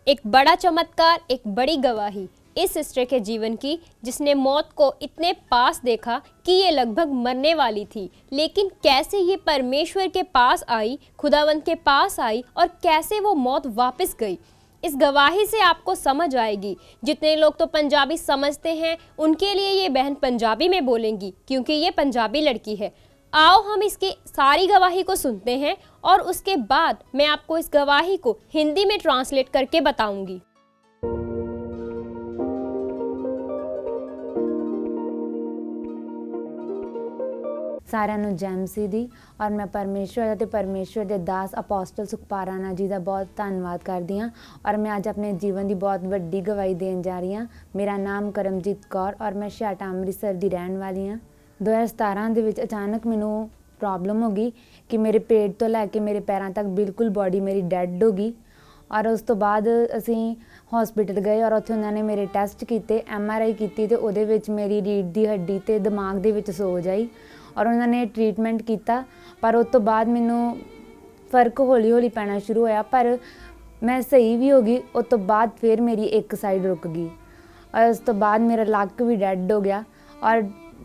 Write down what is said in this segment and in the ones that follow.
एक बड़ा चमत्कार, एक बड़ी गवाही इस सिस्टर के जीवन की, जिसने मौत को इतने पास देखा कि ये लगभग मरने वाली थी, लेकिन कैसे ये परमेश्वर के पास आई, खुदावंत के पास आई और कैसे वो मौत वापस गई। इस गवाही से आपको समझ आएगी। जितने लोग तो पंजाबी समझते हैं उनके लिए ये बहन पंजाबी में बोलेंगी, क्योंकि ये पंजाबी लड़की है। आओ हम इसकी सारी गवाही को सुनते हैं और उसके बाद मैं आपको इस गवाही को हिंदी में ट्रांसलेट करके बताऊंगी। ਸਾਰਿਆਂ ਨੂੰ ਜੈਮਸੀ ਦੀ ਔਰ ਮੈਂ ਪਰਮੇਸ਼ਵਰ ਅਤੇ ਪਰਮੇਸ਼ਵਰ ਦੇ ਦਾਸ ਅਪੋਸਟਲ ਸੁਖਪਾਲ ਰਾਣਾ ਜੀ ਦਾ ਬਹੁਤ ਧੰਨਵਾਦ ਕਰਦੀ ਹਾਂ ਔਰ ਮੈਂ ਅੱਜ ਆਪਣੇ ਜੀਵਨ ਦੀ ਬਹੁਤ ਵੱਡੀ ਗਵਾਹੀ ਦੇਣ ਜਾ ਰਹੀ ਹਾਂ। ਮੇਰਾ ਨਾਮ ਕਰਮਜੀਤ ਕੌਰ ਔਰ ਮੈਂ ਛਾਟਾ ਅੰਮ੍ਰਿਤਸਰ ਦੀ ਰਹਿਣ ਵਾਲੀ ਹਾਂ। 2017 ਦੇ ਵਿੱਚ ਅਚਾਨਕ ਮੈਨੂੰ ਪ੍ਰੋਬਲਮ ਹੋ ਗਈ ਕਿ ਮੇਰੇ ਪੇਟ ਤੋਂ ਲੈ ਕੇ ਮੇਰੇ ਪੈਰਾਂ ਤੱਕ ਬਿਲਕੁਲ ਬੋਡੀ ਮੇਰੀ ਡੈਡ ਹੋ ਗਈ ਔਰ ਉਸ ਤੋਂ ਬਾਅਦ ਅਸੀਂ ਹਸਪੀਟਲ ਗਏ ਔਰ ਉੱਥੇ ਉਹਨਾਂ ਨੇ ਮੇਰੇ ਟੈਸਟ ਕੀਤੇ, MRI ਕੀਤੀ ਤੇ ਉਹਦੇ ਵਿੱਚ ਮੇਰੀ ਰੀੜ੍ਹ ਦੀ ਹੱਡੀ ਤੇ ਦਿਮਾਗ ਦੇ ਵਿੱਚ ਸੋਜ ਆਈ ਔਰ ਉਹਨਾਂ ਨੇ ਟ੍ਰੀਟਮੈਂਟ ਕੀਤਾ। ਪਰ ਉਸ ਤੋਂ ਬਾਅਦ ਮੈਨੂੰ ਫਰਕ ਹੌਲੀ ਹੌਲੀ ਪੈਣਾ ਸ਼ੁਰੂ ਹੋਇਆ, ਪਰ ਮੈਂ ਸਹੀ ਵੀ ਹੋ ਗਈ। ਉਸ ਤੋਂ ਬਾਅਦ ਫਿਰ ਮੇਰੀ ਇੱਕ ਸਾਈਡ ਰੁਕ ਗਈ ਔਰ ਉਸ ਤੋਂ ਬਾਅਦ ਮੇਰਾ ਲੱਕ ਵੀ ਡੈਡ ਹੋ ਗਿਆ ਔਰ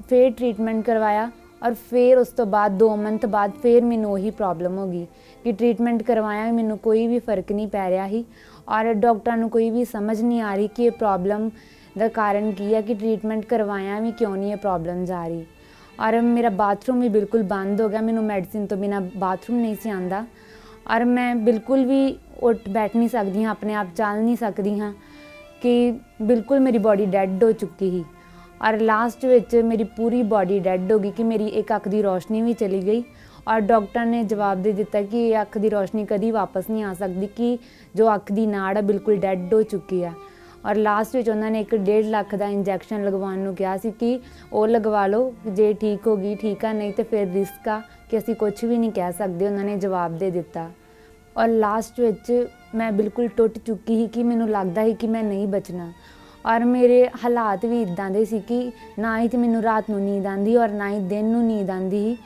ਫਿਰ ਟ੍ਰੀਟਮੈਂਟ ਕਰਵਾਇਆ ਔਰ ਫਿਰ ਉਸ ਤੋਂ ਬਾਅਦ 2 ਮੰਥ ਬਾਅਦ ਫਿਰ ਮੈਨੂੰ ਉਹੀ ਪ੍ਰੋਬਲਮ ਹੋ ਗਈ ਕਿ ਟ੍ਰੀਟਮੈਂਟ ਕਰਵਾਇਆ, ਮੈਨੂੰ ਕੋਈ ਵੀ ਫਰਕ ਨਹੀਂ ਪੈ ਰਿਹਾ ਸੀ ਔਰ ਡਾਕਟਰਾਂ ਨੂੰ ਕੋਈ ਵੀ ਸਮਝ ਨਹੀਂ ਆ ਰਹੀ ਕਿ ਇਹ ਪ੍ਰੋਬਲਮ ਦਾ ਕਾਰਨ ਕੀ ਹੈ, ਕਿ ਟ੍ਰੀਟਮੈਂਟ ਕਰਵਾਇਆ ਵੀ ਕਿਉਂ ਨਹੀਂ ਇਹ ਪ੍ਰੋਬਲਮਸ ਆ ਰਹੀ। ਔਰ ਮੇਰਾ ਬਾਥਰੂਮ ਵੀ ਬਿਲਕੁਲ ਬੰਦ ਹੋ ਗਿਆ, ਮੈਨੂੰ ਮੈਡੀਸਿਨ ਤੋਂ ਬਿਨਾਂ ਬਾਥਰੂਮ ਨਹੀਂ ਸੀ ਆਉਂਦਾ ਔਰ ਮੈਂ ਬਿਲਕੁਲ ਵੀ ਉੱਠ ਬੈਠ ਨਹੀਂ ਸਕਦੀ ਹਾਂ, ਆਪਣੇ ਆਪ ਚੱਲ ਨਹੀਂ ਸਕਦੀ ਹਾਂ, ਕਿ ਬਿਲਕੁਲ ਮੇਰੀ ਬੋਡੀ ਡੈਡ ਹੋ ਚੁੱਕੀ ਸੀ ਔਰ ਲਾਸਟ ਵਿੱਚ ਮੇਰੀ ਪੂਰੀ ਬੋਡੀ ਡੈਡ ਹੋ ਗਈ ਕਿ ਮੇਰੀ ਇੱਕ ਅੱਖ ਦੀ ਰੋਸ਼ਨੀ ਵੀ ਚਲੀ ਗਈ ਔਰ ਡਾਕਟਰ ਨੇ ਜਵਾਬ ਦੇ ਦਿੱਤਾ ਕਿ ਇਹ ਅੱਖ ਦੀ ਰੋਸ਼ਨੀ ਕਦੀ ਵਾਪਸ ਨਹੀਂ ਆ ਸਕਦੀ, ਕਿ ਜੋ ਅੱਖ ਦੀ ਨਾੜ ਹੈ ਬਿਲਕੁਲ ਡੈਡ ਹੋ ਚੁੱਕੀ ਆ। ਔਰ ਲਾਸਟ ਵਿੱਚ ਉਹਨਾਂ ਨੇ 1.5 ਲੱਖ ਦਾ ਇੰਜੈਕਸ਼ਨ ਲਗਵਾਉਣ ਨੂੰ ਕਿਹਾ ਸੀ ਕਿ ਉਹ ਲਗਵਾ ਲਓ, ਜੇ ਠੀਕ ਹੋ ਗਈ ਠੀਕ ਆ, ਨਹੀਂ ਤਾਂ ਫਿਰ ਰਿਸਕ ਆ, ਕਿ ਅਸੀਂ ਕੁਝ ਵੀ ਨਹੀਂ ਕਹਿ ਸਕਦੇ, ਉਹਨਾਂ ਨੇ ਜਵਾਬ ਦੇ ਦਿੱਤਾ। ਔਰ ਲਾਸਟ ਵਿੱਚ ਮੈਂ ਬਿਲਕੁਲ ਟੁੱਟ ਚੁੱਕੀ ਸੀ ਕਿ ਮੈਨੂੰ ਲੱਗਦਾ ਸੀ ਕਿ ਮੈਂ ਨਹੀਂ ਬਚਣਾ ਔਰ ਮੇਰੇ ਹਾਲਾਤ ਵੀ ਇੱਦਾਂ ਦੇ ਸੀ ਕਿ ਨਾ ਹੀ ਤਾਂ ਮੈਨੂੰ ਰਾਤ ਨੂੰ ਨੀਂਦ ਆਉਂਦੀ ਔਰ ਨਾ ਹੀ ਦਿਨ ਨੂੰ ਨੀਂਦ ਆਉਂਦੀ ਸੀ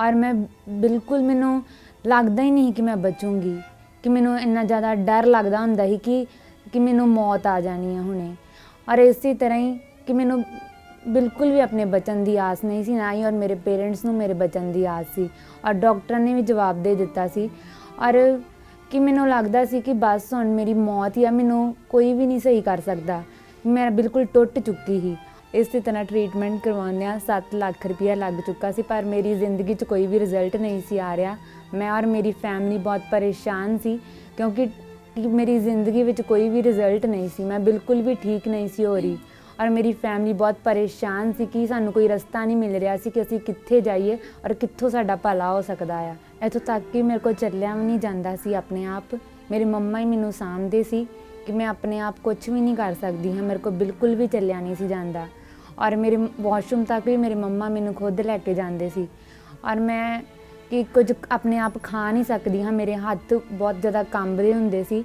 ਔਰ ਮੈਂ ਬਿਲਕੁਲ, ਮੈਨੂੰ ਲੱਗਦਾ ਹੀ ਨਹੀਂ ਕਿ ਮੈਂ ਬਚੂੰਗੀ, ਕਿ ਮੈਨੂੰ ਇੰਨਾ ਜ਼ਿਆਦਾ ਡਰ ਲੱਗਦਾ ਹੁੰਦਾ ਸੀ ਕਿ ਮੈਨੂੰ ਮੌਤ ਆ ਜਾਣੀ ਹੈ ਹੁਣੇ। ਔਰ ਇਸੇ ਤਰ੍ਹਾਂ ਹੀ ਕਿ ਮੈਨੂੰ ਬਿਲਕੁਲ ਵੀ ਆਪਣੇ ਬਚਣ ਦੀ ਆਸ ਨਹੀਂ ਸੀ, ਨਾ ਹੀ ਔਰ ਮੇਰੇ ਪੇਰੈਂਟਸ ਨੂੰ ਮੇਰੇ ਬਚਣ ਦੀ ਆਸ ਸੀ ਔਰ ਡਾਕਟਰਾਂ ਨੇ ਵੀ ਜਵਾਬ ਦੇ ਦਿੱਤਾ ਸੀ ਔਰ ਕਿ ਮੈਨੂੰ ਲੱਗਦਾ ਸੀ ਕਿ ਬਸ ਹੁਣ ਮੇਰੀ ਮੌਤ ਹੀ ਆ, ਮੈਨੂੰ ਕੋਈ ਵੀ ਨਹੀਂ ਸਹੀ ਕਰ ਸਕਦਾ। ਮੈਂ ਬਿਲਕੁਲ ਟੁੱਟ ਚੁੱਕੀ ਸੀ। ਇਸੇ ਤਰ੍ਹਾਂ ਟ੍ਰੀਟਮੈਂਟ ਕਰਵਾਉਂਦਿਆਂ 7 ਲੱਖ ਰੁਪਇਆ ਲੱਗ ਚੁੱਕਾ ਸੀ, ਪਰ ਮੇਰੀ ਜ਼ਿੰਦਗੀ 'ਚ ਕੋਈ ਵੀ ਰਿਜ਼ਲਟ ਨਹੀਂ ਸੀ ਆ ਰਿਹਾ। ਮੈਂ ਔਰ ਮੇਰੀ ਫੈਮਿਲੀ ਬਹੁਤ ਪਰੇਸ਼ਾਨ ਸੀ ਕਿਉਂਕਿ ਮੇਰੀ ਜ਼ਿੰਦਗੀ ਵਿੱਚ ਕੋਈ ਵੀ ਰਿਜ਼ਲਟ ਨਹੀਂ ਸੀ, ਮੈਂ ਬਿਲਕੁਲ ਵੀ ਠੀਕ ਨਹੀਂ ਸੀ ਹੋ ਰਹੀ ਔਰ ਮੇਰੀ ਫੈਮਿਲੀ ਬਹੁਤ ਪਰੇਸ਼ਾਨ ਸੀ ਕਿ ਸਾਨੂੰ ਕੋਈ ਰਸਤਾ ਨਹੀਂ ਮਿਲ ਰਿਹਾ ਸੀ ਕਿ ਅਸੀਂ ਕਿੱਥੇ ਜਾਈਏ ਔਰ ਕਿੱਥੋਂ ਸਾਡਾ ਭਲਾ ਹੋ ਸਕਦਾ ਆ। ਇੱਥੋਂ ਤੱਕ ਕਿ ਮੇਰੇ ਕੋਲ ਚੱਲਿਆ ਵੀ ਨਹੀਂ ਜਾਂਦਾ ਸੀ ਆਪਣੇ ਆਪ, ਮੇਰੇ ਮੰਮਾ ਹੀ ਮੈਨੂੰ ਸਾਂਭਦੇ ਸੀ ਕਿ ਮੈਂ ਆਪਣੇ ਆਪ ਕੁਝ ਵੀ ਨਹੀਂ ਕਰ ਸਕਦੀ ਹਾਂ, ਮੇਰੇ ਕੋਲ ਬਿਲਕੁਲ ਵੀ ਚੱਲਿਆ ਨਹੀਂ ਸੀ ਜਾਂਦਾ ਔਰ ਮੇਰੇ ਵਾਸ਼ਰੂਮ ਤੱਕ ਵੀ ਮੇਰੇ ਮੰਮਾ ਮੈਨੂੰ ਖੁਦ ਲੈ ਕੇ ਜਾਂਦੇ ਸੀ ਔਰ ਮੈਂ ਕਿ ਕੁਝ ਆਪਣੇ ਆਪ ਖਾ ਨਹੀਂ ਸਕਦੀ ਹਾਂ, ਮੇਰੇ ਹੱਥ ਬਹੁਤ ਜ਼ਿਆਦਾ ਕੰਬਦੇ ਹੁੰਦੇ ਸੀ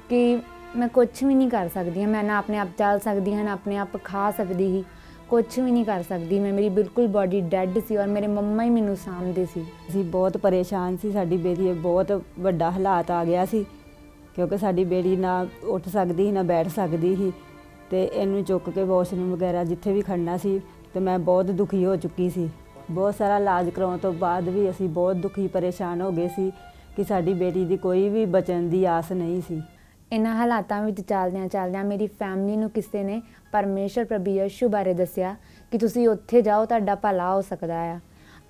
ਕਿ ਮੈਂ ਕੁਝ ਵੀ ਨਹੀਂ ਕਰ ਸਕਦੀ ਹਾਂ, ਮੈਂ ਨਾ ਆਪਣੇ ਆਪ ਚੱਲ ਸਕਦੀ ਹਾਂ, ਨਾ ਆਪਣੇ ਆਪ ਖਾ ਸਕਦੀ ਸੀ, ਕੁਝ ਵੀ ਨਹੀਂ ਕਰ ਸਕਦੀ ਮੈਂ, ਮੇਰੀ ਬਿਲਕੁਲ ਬੋਡੀ ਡੈਡ ਸੀ ਔਰ ਮੇਰੇ ਮੰਮਾ ਹੀ ਮੈਨੂੰ ਸਾਂਭਦੇ ਸੀ। ਅਸੀਂ ਬਹੁਤ ਪਰੇਸ਼ਾਨ ਸੀ, ਸਾਡੀ ਬੇਟੀ ਬਹੁਤ ਵੱਡਾ ਹਾਲਾਤ ਆ ਗਿਆ ਸੀ ਕਿਉਂਕਿ ਸਾਡੀ ਬੇਟੀ ਨਾ ਉੱਠ ਸਕਦੀ ਸੀ ਨਾ ਬੈਠ ਸਕਦੀ ਸੀ ਅਤੇ ਇਹਨੂੰ ਚੁੱਕ ਕੇ ਵਾਸ਼ਰੂਮ ਵਗੈਰਾ ਜਿੱਥੇ ਵੀ ਖੜਨਾ ਸੀ ਅਤੇ ਮੈਂ ਬਹੁਤ ਦੁਖੀ ਹੋ ਚੁੱਕੀ ਸੀ। ਬਹੁਤ ਸਾਰਾ ਇਲਾਜ ਕਰਾਉਣ ਤੋਂ ਬਾਅਦ ਵੀ ਅਸੀਂ ਬਹੁਤ ਦੁਖੀ ਪਰੇਸ਼ਾਨ ਹੋ ਗਏ ਸੀ ਕਿ ਸਾਡੀ ਬੇਟੀ ਦੀ ਕੋਈ ਵੀ ਬਚਣ ਦੀ ਆਸ ਨਹੀਂ ਸੀ। ਇਹਨਾਂ ਹਾਲਾਤਾਂ ਵਿੱਚ ਚੱਲਦਿਆਂ ਮੇਰੀ ਫੈਮਿਲੀ ਨੂੰ ਕਿਸੇ ਨੇ ਪਰਮੇਸ਼ਰ ਪ੍ਰਭੂ ਯਿਸੂ ਬਾਰੇ ਦੱਸਿਆ ਕਿ ਤੁਸੀਂ ਉੱਥੇ ਜਾਓ, ਤੁਹਾਡਾ ਭਲਾ ਹੋ ਸਕਦਾ ਆ।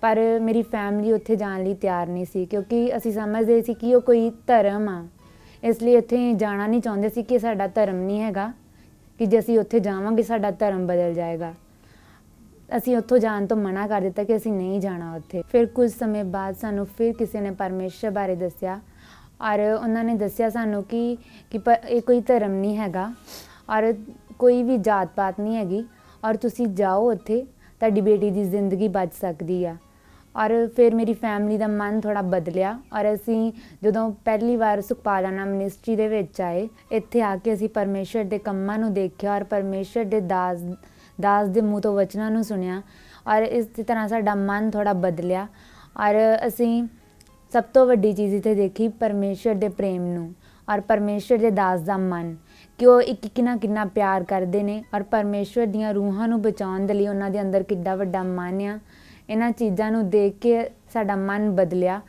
ਪਰ ਮੇਰੀ ਫੈਮਿਲੀ ਉੱਥੇ ਜਾਣ ਲਈ ਤਿਆਰ ਨਹੀਂ ਸੀ ਕਿਉਂਕਿ ਅਸੀਂ ਸਮਝਦੇ ਸੀ ਕਿ ਉਹ ਕੋਈ ਧਰਮ ਆ, ਇਸ ਲਈ ਉੱਥੇ ਜਾਣਾ ਨਹੀਂ ਚਾਹੁੰਦੇ ਸੀ ਕਿ ਸਾਡਾ ਧਰਮ ਨਹੀਂ ਹੈਗਾ, ਕਿ ਜੇ ਅਸੀਂ ਉੱਥੇ ਜਾਵਾਂਗੇ ਸਾਡਾ ਧਰਮ ਬਦਲ ਜਾਏਗਾ। ਅਸੀਂ ਉੱਥੋਂ ਜਾਣ ਤੋਂ ਮਨਾ ਕਰ ਦਿੱਤਾ ਕਿ ਅਸੀਂ ਨਹੀਂ ਜਾਣਾ ਉੱਥੇ। ਫਿਰ ਕੁਝ ਸਮੇਂ ਬਾਅਦ ਸਾਨੂੰ ਫਿਰ ਕਿਸੇ ਨੇ ਪਰਮੇਸ਼ਰ ਬਾਰੇ ਦੱਸਿਆ ਔਰ ਉਹਨਾਂ ਨੇ ਦੱਸਿਆ ਸਾਨੂੰ ਕਿ ਇਹ ਕੋਈ ਧਰਮ ਨਹੀਂ ਹੈਗਾ ਔਰ ਕੋਈ ਵੀ ਜਾਤ ਪਾਤ ਨਹੀਂ ਹੈਗੀ ਔਰ ਤੁਸੀਂ ਜਾਓ ਉੱਥੇ, ਤੁਹਾਡੀ ਬੇਟੀ ਦੀ ਜ਼ਿੰਦਗੀ ਬਚ ਸਕਦੀ ਆ। ਔਰ ਫਿਰ ਮੇਰੀ ਫੈਮਿਲੀ ਦਾ ਮਨ ਥੋੜ੍ਹਾ ਬਦਲਿਆ ਔਰ ਅਸੀਂ ਜਦੋਂ ਪਹਿਲੀ ਵਾਰ ਸੁਖਪਾਲ ਰਾਣਾ ਮਿਨਿਸਟਰੀ ਦੇ ਵਿੱਚ ਆਏ, ਇੱਥੇ ਆ ਕੇ ਅਸੀਂ ਪਰਮੇਸ਼ਰ ਦੇ ਕੰਮਾਂ ਨੂੰ ਦੇਖਿਆ ਔਰ ਪਰਮੇਸ਼ਰ ਦੇ ਦਾਸ ਦੇ ਮੂੰਹ ਤੋਂ ਵਚਨਾਂ ਨੂੰ ਸੁਣਿਆ ਔਰ ਇਸ ਤਰ੍ਹਾਂ ਸਾਡਾ ਮਨ ਥੋੜ੍ਹਾ ਬਦਲਿਆ ਔਰ ਅਸੀਂ ਸਭ ਤੋਂ ਵੱਡੀ ਚੀਜ਼ ਇੱਥੇ ਦੇਖੀ ਪਰਮੇਸ਼ਰ ਦੇ ਪ੍ਰੇਮ ਨੂੰ ਔਰ ਪਰਮੇਸ਼ਵਰ ਦੇ ਦਾਸ ਦਾ ਮਨ ਕਿ ਉਹ ਇੱਕ ਨਾਲ ਕਿੰਨਾ ਪਿਆਰ ਕਰਦੇ ਨੇ ਔਰ ਪਰਮੇਸ਼ਵਰ ਦੀਆਂ ਰੂਹਾਂ ਨੂੰ ਬਚਾਉਣ ਦੇ ਲਈ ਉਹਨਾਂ ਦੇ ਅੰਦਰ ਕਿੱਡਾ ਵੱਡਾ ਮਨ ਆ। ਇਹਨਾਂ ਚੀਜ਼ਾਂ ਨੂੰ ਦੇਖ ਕੇ ਸਾਡਾ ਮਨ ਬਦਲਿਆ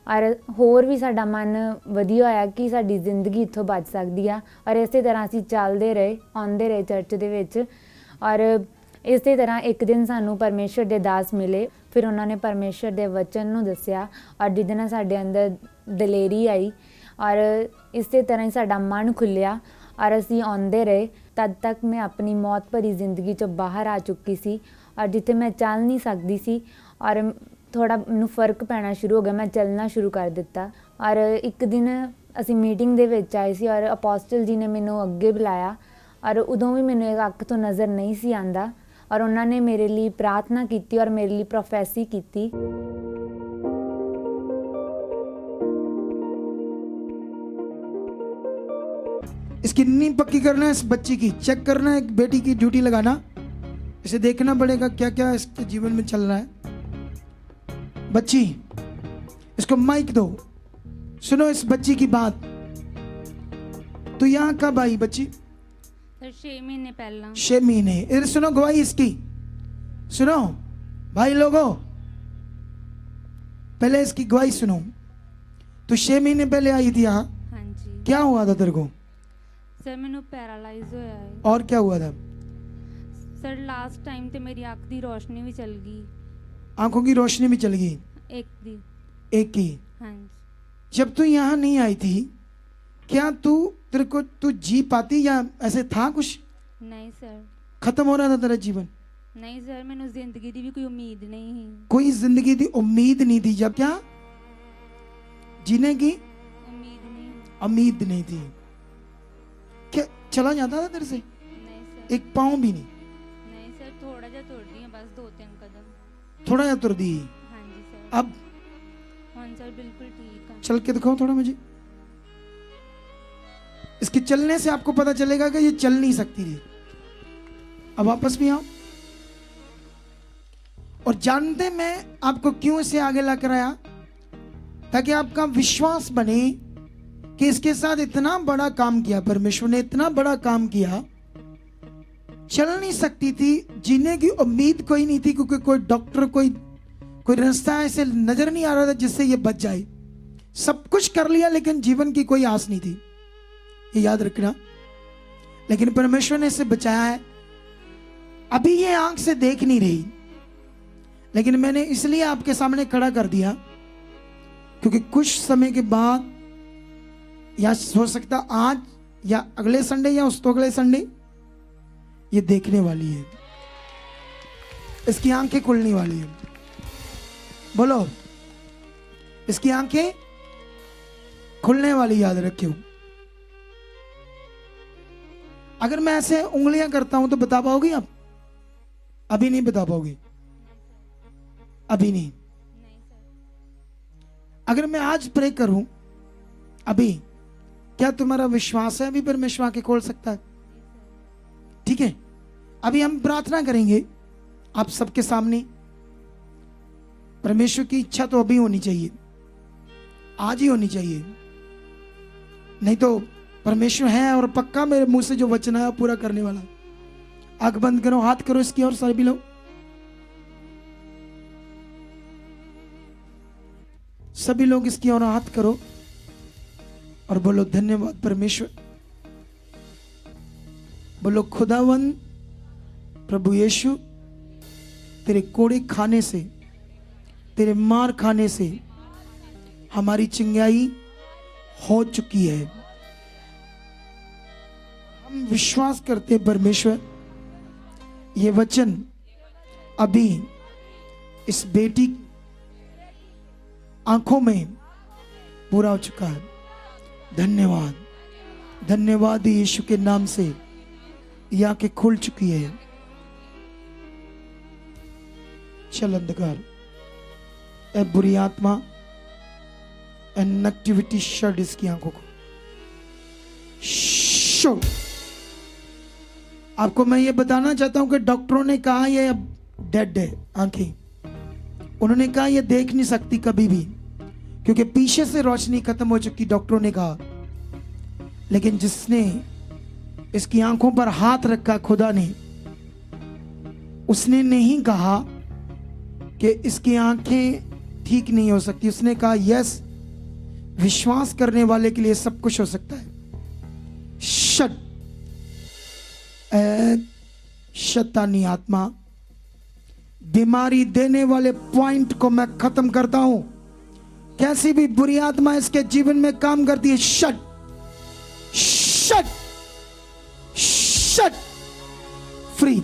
ਔਰ ਹੋਰ ਵੀ ਸਾਡਾ ਮਨ ਵਧੀਆ ਹੋਇਆ ਕਿ ਸਾਡੀ ਜ਼ਿੰਦਗੀ ਇੱਥੋਂ ਬਚ ਸਕਦੀ ਆ। ਔਰ ਇਸੇ ਤਰ੍ਹਾਂ ਅਸੀਂ ਚੱਲਦੇ ਰਹੇ, ਆਉਂਦੇ ਰਹੇ ਚਰਚ ਦੇ ਵਿੱਚ। ਔਰ ਇਸੇ ਤਰ੍ਹਾਂ ਇੱਕ ਦਿਨ ਸਾਨੂੰ ਪਰਮੇਸ਼ਵਰ ਦੇ ਦਾਸ ਮਿਲੇ। ਫਿਰ ਉਹਨਾਂ ਨੇ ਪਰਮੇਸ਼ਵਰ ਦੇ ਵਚਨ ਨੂੰ ਦੱਸਿਆ ਔਰ ਜਿਹਦੇ ਨਾਲ ਸਾਡੇ ਅੰਦਰ ਦਲੇਰੀ ਆਈ ਔਰ ਇਸੇ ਤਰ੍ਹਾਂ ਹੀ ਸਾਡਾ ਮਨ ਖੁੱਲਿਆ ਔਰ ਅਸੀਂ ਆਉਂਦੇ ਰਹੇ। ਤਦ ਤੱਕ ਮੈਂ ਆਪਣੀ ਮੌਤ ਭਰੀ ਜ਼ਿੰਦਗੀ 'ਚੋਂ ਬਾਹਰ ਆ ਚੁੱਕੀ ਸੀ ਔਰ ਜਿੱਥੇ ਮੈਂ ਚੱਲ ਨਹੀਂ ਸਕਦੀ ਸੀ ਔਰ ਥੋੜ੍ਹਾ ਮੈਨੂੰ ਫਰਕ ਪੈਣਾ ਸ਼ੁਰੂ ਹੋ ਗਿਆ, ਮੈਂ ਚੱਲਣਾ ਸ਼ੁਰੂ ਕਰ ਦਿੱਤਾ। ਔਰ ਇੱਕ ਦਿਨ ਅਸੀਂ ਮੀਟਿੰਗ ਦੇ ਵਿੱਚ ਆਏ ਸੀ ਔਰ ਅਪੋਸਟਲ ਜੀ ਨੇ ਮੈਨੂੰ ਅੱਗੇ ਬੁਲਾਇਆ ਔਰ ਉਦੋਂ ਵੀ ਮੈਨੂੰ ਇੱਕ ਅੱਖ ਤੋਂ ਨਜ਼ਰ ਨਹੀਂ ਸੀ ਆਉਂਦਾ ਔਰ ਉਹਨਾਂ ਨੇ ਮੇਰੇ ਲਈ ਪ੍ਰਾਰਥਨਾ ਕੀਤੀ ਔਰ ਮੇਰੇ ਲਈ ਪ੍ਰੋਫੈਸੀ ਕੀਤੀ। इसकी नींद पक्की करना है, इस बच्ची की चेक करना है, एक बेटी की ड्यूटी लगाना, इसे देखना पड़ेगा क्या क्या इसके जीवन में चल रहा है। बच्ची, इसको माइक दो, सुनो इस बच्ची की बात। तो यहाँ कब आई बच्ची? सर 6 महीने पहला। 6 महीने। इधर सुनो गवाही इसकी, सुनो भाई लोगों, पहले इसकी गवाही सुनो। तो 6 महीने पहले आई थी यहाँ, हाँ जी क्या हुआ था तेरे को? सर मैनू पैरालाइज होया है। और क्या हुआ था? सर लास्ट टाइम ते मेरी अख दी रोशनी भी चल गई, आंखों की रोशनी भी चल गई, एक दी। एक की। हाँ जी जब तू यहाँ नहीं आई थी, क्या तेरे को तू जी पाती या ऐसे था कुछ? नहीं सर, खत्म हो रहा था तेरा जीवन? नहीं सर, मैनू जिंदगी दी भी कोई उम्मीद नहीं ही। कोई जिंदगी की उम्मीद नहीं थी। जब क्या जीने की उम्मीद नहीं। उम्मीद नहीं थी। क्या चला जाता था तेरे से? नहीं सर, एक पाँव भी नहीं? नहीं सर, थोड़ा जा तोड़ दी बस 2-3 कदम। थोड़ा या तुर दी? हाँ जी सर। अब हाँ सर बिल्कुल ठीक है। चल के दिखाओ थोड़ा मुझे। इसके चलने से आपको पता चलेगा कि ये चल नहीं सकती थी। अब वापस भी आओ। और जानते मैं आपको क्यों इसे आगे लाकर आया? ताकि आपका विश्वास बने कि इसके साथ इतना बड़ा काम किया परमेश्वर ने, इतना बड़ा काम किया। चल नहीं सकती थी, जीने की उम्मीद कोई नहीं थी, क्योंकि कोई डॉक्टर कोई रास्ता ऐसे नजर नहीं आ रहा था जिससे ये बच जाए। सब कुछ कर लिया लेकिन जीवन की कोई आस नहीं थी, ये याद रखना। लेकिन परमेश्वर ने इसे बचाया है। अभी ये आंख से देख नहीं रही, लेकिन मैंने इसलिए आपके सामने खड़ा कर दिया क्योंकि कुछ समय के बाद, या हो सकता आज या अगले संडे या उस तो अगले संडे, ये देखने वाली है, इसकी आंखें खुलने वाली है। बोलो, इसकी आंखें खुलने वाली, याद रखियो। अगर मैं ऐसे उंगलियां करता हूं तो बता पाओगी आप? अभी नहीं बता पाओगी, अभी नहीं। नहीं सर। अगर मैं आज प्रे करूं अभी, क्या तुम्हारा विश्वास है अभी परमेश्वर आंखें खोल सकता है? ठीक है, अभी हम प्रार्थना करेंगे आप सबके सामने। परमेश्वर की इच्छा तो अभी होनी चाहिए, आज ही होनी चाहिए, नहीं तो परमेश्वर है और पक्का मेरे मुंह से जो वचन है पूरा करने वाला। आंख बंद करो, हाथ करो इसकी और सभी लोग, सभी लोग इसकी ओर हाथ करो और बोलो धन्यवाद परमेश्वर। बोलो खुदावन प्रभु यीशु, तेरे कोड़े खाने से, तेरे मार खाने से हमारी चिंगाई हो चुकी है। हम विश्वास करते परमेश्वर, ये वचन अभी इस बेटी आंखों में पूरा हो चुका है। धन्यवाद, धन्यवाद यीशु के नाम से ये आंखें खुल चुकी है। चल अंधकार, ए बुरी आत्मा, ए नेगेटिविटी शट इसकी आंखों को। शो। आपको मैं ये बताना चाहता हूं कि डॉक्टरों ने कहा ये अब डेड है आंखें। उन्होंने कहा ये देख नहीं सकती कभी भी, क्योंकि पीछे से रोशनी खत्म हो चुकी। डॉक्टरों ने कहा लेकिन जिसने इसकी आंखों पर हाथ रखा खुदा ने, उसने नहीं कहा कि इसकी आंखें ठीक नहीं हो सकती। उसने कहा यस, विश्वास करने वाले के लिए सब कुछ हो सकता है। शट शैतानी आत्मा, बीमारी देने वाले पॉइंट को मैं खत्म करता हूं। कैसी भी बुरी आत्मा इसके जीवन में काम करती है, शट शट शट, फ्री।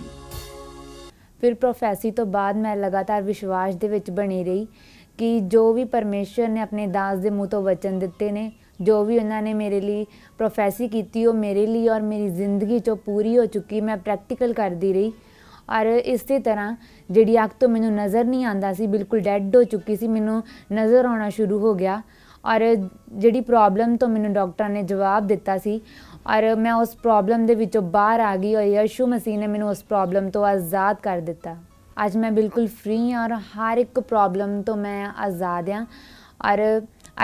ਫਿਰ ਪ੍ਰੋਫੈਸੀ ਤੋਂ ਬਾਅਦ ਮੈਂ ਲਗਾਤਾਰ ਵਿਸ਼ਵਾਸ ਦੇ ਵਿੱਚ ਬਣੀ ਰਹੀ ਕਿ ਜੋ ਵੀ ਪਰਮੇਸ਼ਰ ਨੇ ਆਪਣੇ ਦਾਸ ਦੇ ਮੂੰਹ ਤੋਂ ਵਚਨ ਦਿੱਤੇ ਨੇ, ਜੋ ਵੀ ਉਹਨਾਂ ਨੇ ਮੇਰੇ ਲਈ ਪ੍ਰੋਫੈਸੀ ਕੀਤੀ, ਉਹ ਮੇਰੇ ਲਈ ਔਰ ਮੇਰੀ ਜ਼ਿੰਦਗੀ 'ਚੋਂ ਪੂਰੀ ਹੋ ਚੁੱਕੀ। ਮੈਂ ਪ੍ਰੈਕਟੀਕਲ ਕਰਦੀ ਰਹੀ ਔਰ ਇਸੇ ਤਰ੍ਹਾਂ ਜਿਹੜੀ ਅੱਖ ਤੋਂ ਮੈਨੂੰ ਨਜ਼ਰ ਨਹੀਂ ਆਉਂਦਾ ਸੀ, ਬਿਲਕੁਲ ਡੈਡ ਹੋ ਚੁੱਕੀ ਸੀ, ਮੈਨੂੰ ਨਜ਼ਰ ਆਉਣਾ ਸ਼ੁਰੂ ਹੋ ਗਿਆ। ਔਰ ਜਿਹੜੀ ਪ੍ਰੋਬਲਮ ਤੋਂ ਮੈਨੂੰ ਡਾਕਟਰਾਂ ਨੇ ਜਵਾਬ ਦਿੱਤਾ ਸੀ ਔਰ ਮੈਂ ਉਸ ਪ੍ਰੋਬਲਮ ਦੇ ਵਿੱਚੋਂ ਬਾਹਰ ਆ ਗਈ ਔਰ ਯਿਸੂ ਮਸੀਹ ਨੇ ਮੈਨੂੰ ਉਸ ਪ੍ਰੋਬਲਮ ਤੋਂ ਆਜ਼ਾਦ ਕਰ ਦਿੱਤਾ। ਅੱਜ ਮੈਂ ਬਿਲਕੁਲ ਫ੍ਰੀ ਹਾਂ ਔਰ ਹਰ ਇੱਕ ਪ੍ਰੋਬਲਮ ਤੋਂ ਮੈਂ ਆਜ਼ਾਦ ਹਾਂ ਔਰ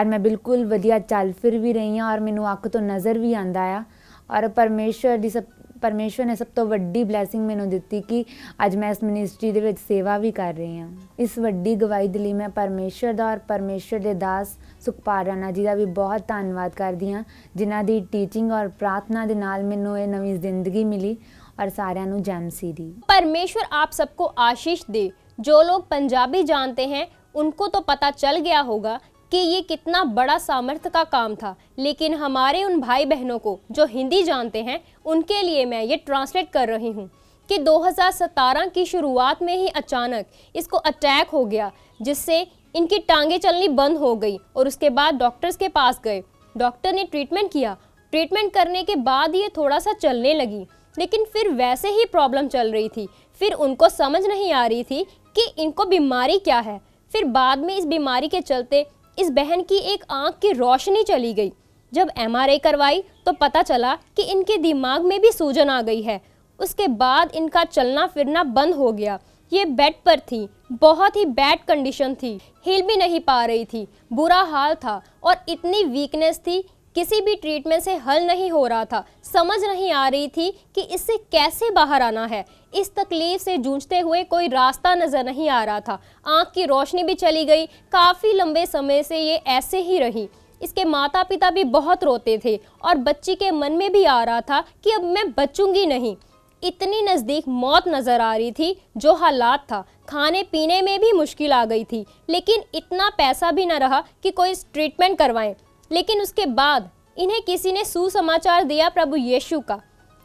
ਮੈਂ ਬਿਲਕੁਲ ਵਧੀਆ ਚੱਲ ਫਿਰ ਵੀ ਰਹੀ ਹਾਂ ਔਰ ਮੈਨੂੰ ਅੱਖ ਤੋਂ ਨਜ਼ਰ ਵੀ ਆਉਂਦਾ ਆ। ਔਰ ਪਰਮੇਸ਼ਵਰ ਨੇ ਸਭ ਤੋਂ ਵੱਡੀ ਬਲੈਸਿੰਗ ਮੈਨੂੰ ਦਿੱਤੀ ਕਿ ਅੱਜ ਮੈਂ ਇਸ ਮਿਨਿਸਟਰੀ ਦੇ ਵਿੱਚ ਸੇਵਾ ਵੀ ਕਰ ਰਹੀ ਹਾਂ। ਇਸ ਵੱਡੀ ਗਵਾਹੀ ਦੇ ਲਈ ਮੈਂ ਪਰਮੇਸ਼ਵਰ ਦਾ ਔਰ ਪਰਮੇਸ਼ਵਰ ਦੇ ਦਾਸ ਸੁਖਪਾਲ ਰਾਣਾ ਜੀ ਦਾ ਵੀ ਬਹੁਤ ਧੰਨਵਾਦ ਕਰਦੀ ਹਾਂ, ਜਿਨ੍ਹਾਂ ਦੀ ਟੀਚਿੰਗ ਔਰ ਪ੍ਰਾਰਥਨਾ ਦੇ ਨਾਲ ਮੈਨੂੰ ਇਹ ਨਵੀਂ ਜ਼ਿੰਦਗੀ ਮਿਲੀ। और साਰਿਆਂ ਨੂੰ जय मसीह दी। परमेश्वर आप सबको आशीष दे। जो लोग पंजाबी जानते हैं उनको तो पता चल गया होगा कि ये कितना बड़ा सामर्थ्य का काम था, लेकिन हमारे उन भाई बहनों को जो हिंदी जानते हैं उनके लिए मैं ये ट्रांसलेट कर रही हूँ कि 2017 की शुरुआत में ही अचानक इसको अटैक हो गया, जिससे इनकी टांगें चलनी बंद हो गई और उसके बाद डॉक्टर्स के पास गए। डॉक्टर ने ट्रीटमेंट किया। ट्रीटमेंट करने के बाद ये थोड़ा सा चलने लगी, लेकिन फिर वैसे ही प्रॉब्लम चल रही थी। फिर उनको समझ नहीं आ रही थी कि इनको बीमारी क्या है। फिर बाद में इस बीमारी के चलते इस बहन की एक आंख की रोशनी चली गई। जब MRI करवाई तो पता चला कि इनके दिमाग में भी सूजन आ गई है। उसके बाद इनका चलना फिरना बंद हो गया। ये बेड पर थी, बहुत ही बैड कंडीशन थी, हिल भी नहीं पा रही थी, बुरा हाल था और इतनी वीकनेस थी, किसी भी ट्रीटमेंट से हल नहीं हो रहा था। समझ नहीं आ रही थी कि इससे कैसे बाहर आना है। इस तकलीफ से जूझते हुए कोई रास्ता नज़र नहीं आ रहा था। आँख की रोशनी भी चली गई। काफ़ी लंबे समय से ये ऐसे ही रही। इसके माता पिता भी बहुत रोते थे और बच्ची के मन में भी आ रहा था कि अब मैं बचूंगी नहीं। इतनी नज़दीक मौत नज़र आ रही थी। जो हालात था, खाने पीने में भी मुश्किल आ गई थी, लेकिन इतना पैसा भी न रहा कि कोई ट्रीटमेंट करवाएं। लेकिन उसके बाद इन्हें किसी ने सुसमाचार दिया प्रभु यीशु का,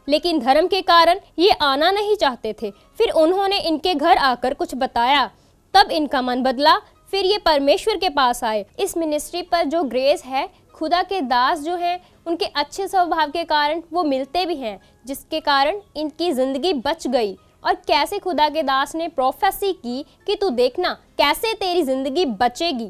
लेकिन धर्म के कारण ये आना नहीं चाहते थे। फिर उन्होंने इनके घर आकर कुछ बताया, तब इनका मन बदला। फिर ये परमेश्वर के पास आए। इस मिनिस्ट्री पर जो ग्रेस है, खुदा के दास जो हैं उनके अच्छे स्वभाव के कारण वो मिलते भी हैं, जिसके कारण इनकी ज़िंदगी बच गई। और कैसे खुदा के दास ने प्रोफेसी की कि तू देखना कैसे तेरी ज़िंदगी बचेगी।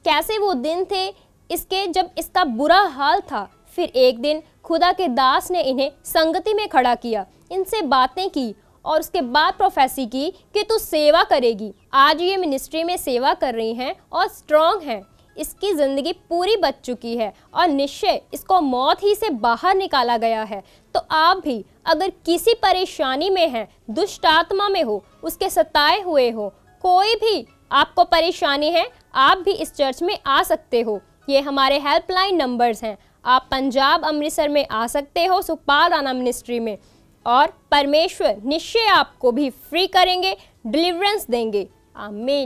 कैसे वो दिन थे इसके जब इसका बुरा हाल था। फिर एक दिन खुदा के दास ने इन्हें संगति में खड़ा किया, इनसे बातें की और उसके बाद प्रोफेसी की कि तू सेवा करेगी। आज ये मिनिस्ट्री में सेवा कर रही हैं और स्ट्रॉन्ग हैं। इसकी ज़िंदगी पूरी बच चुकी है और निश्चय इसको मौत ही से बाहर निकाला गया है। तो आप भी अगर किसी परेशानी में हैं, दुष्ट आत्मा में हो, उसके सताए हुए हो, कोई भी आपको परेशानी है, आप भी इस चर्च में आ सकते हो। ये हमारे हेल्पलाइन नंबर्स हैं। आप पंजाब अमृतसर में आ सकते हो सुखपाल राणा मिनिस्ट्री में, और परमेश्वर निश्चय आपको भी फ्री करेंगे, डिलीवरेंस देंगे। आमीन।